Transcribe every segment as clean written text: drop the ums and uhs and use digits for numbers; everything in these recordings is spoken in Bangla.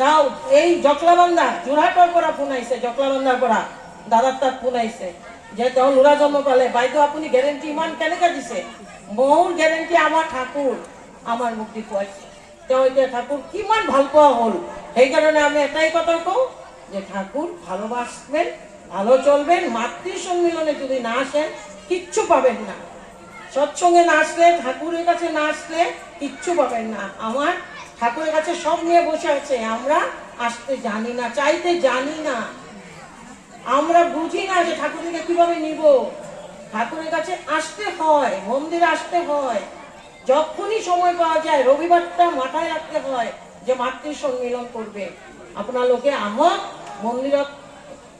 তাও এই জকলাবান্ধা যোৰহাটৰ পৰা ফোন আহিছে, জকলাবান্ধাৰ পৰা দাদাৰ তাত ফোন আহিছে যে তেওঁ ল'ৰা জন্ম পালে, বাইদেউ আপুনি গেৰেণ্টি ইমান কেনেকৈ দিছে? মোৰ গেৰেণ্টি আমাৰ ঠাকুৰ আমাৰ মুক্তি খুৱাইছে। তেওঁ এতিয়া ঠাকুর কিমান ভাল পাওয়া হল, সেই কারণে আমি এটাই কথা কওঁ যে ঠাকুর ভালোবাসবেন, ভালো চলবেন। মাতৃ সম্মিলনে যদি না আসেন কিচ্ছু পাবেন না, সৎসঙ্গে না আসলে, ঠাকুরের কাছে না আসলে কিচ্ছু পাবেন না। আমার ঠাকুরের কাছে সব নিয়ে বসে আছে, আমরা আসতে জানি না, চাইতে জানি না, আমরা বুঝি না যে ঠাকুরকে কিভাবে নিব। ঠাকুরের কাছে আসতে হয়, মন্দিরে আসতে হয়, যখনই সময় পাওয়া যায় রবিবারটা মাথায় রাখতে হয় যে মাতৃ সম্মিলন করবে। আপোনালোকে আহক মন্দিৰত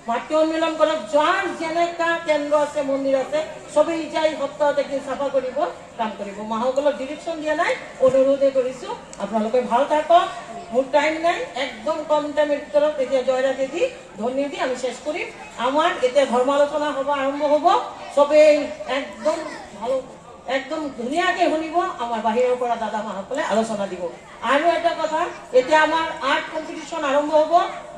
মাতৃ সম্মিলন কৰক। যাৰ যেনেকা কেন্দ্ৰ আছে, মন্দিৰ আছে, সবেই যাই সপ্তাহত একদিন চাফা কৰিব, কাম কৰিব। মাসকলক ডিৰেকশ্যন দিয়া নাই, অনুৰোধে কৰিছো আপোনালোকে ভাল থাকক। মোৰ টাইম নাই, একদম কম টাইমের ভিতৰত এতিয়া জয়ৰাধে দি ধন্যবাদ দি আমি শেষ কৰিম। আমার এতিয়া ধর্ম আলোচনা সভা আরম্ভ হব, সবেই একদম ভালো একদম ধুনীয়াকে শুনিব। আমার বাহিৰৰ পৰা দাদা মাসকলে আলোচনা দিব। আৰু এটা কথা, এতিয়া আমাৰ আৰ্ট কম্পিটিশন আৰম্ভ হব।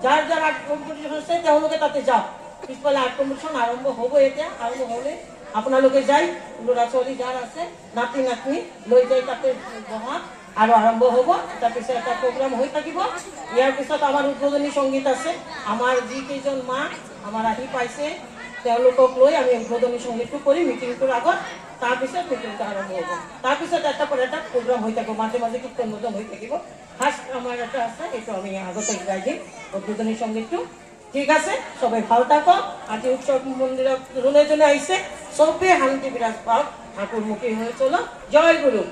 যাৰ যাৰ আৰ্ট কম্পিটিশন আছে তেওঁলোকে তাতে যাওক। পিছফালে আৰ্ট কম্পিটিশন আৰম্ভ হব। এতিয়া আৰম্ভ হলে আপোনালোকে যাই ল'ৰা ছোৱালী যাৰ আছে নাতি নাতনি লৈ যাই তাতে বহা আৰু আৰম্ভ হব। তাৰপিছত এটা প্ৰগ্ৰাম হৈ থাকিব। ইয়াৰ পিছত আমাৰ উদ্বোধনী সংগীত আছে। আমাৰ যিকেইজন মা আমাৰ আহি পাইছে তেওঁলোকক লৈ আমি উদ্বোধনী সংগীতটো কৰি মিটিংটোৰ আগত, তাৰপিছত মিটিংটো আৰম্ভ হ'ব। তাৰপিছত এটা পৰা এটা প্ৰগ্ৰাম হৈ থাকিব, মাজে মাজে কীৰ্তন ভজন হৈ থাকিব। ফাৰ্ষ্ট আমাৰ এটা আছে, এইটো আমি আগতে গাই দিম উদ্বোধনী সংগীতটো। ঠিক আছে, সবাই ভাল থাকক। আজি উৎসৱ মন্দিৰত যোনে যোনে আহিছে চবে শান্তি বিৰাজ পাওক, ঠাকুরমুখী হয়ে চলো। জয় গুরু।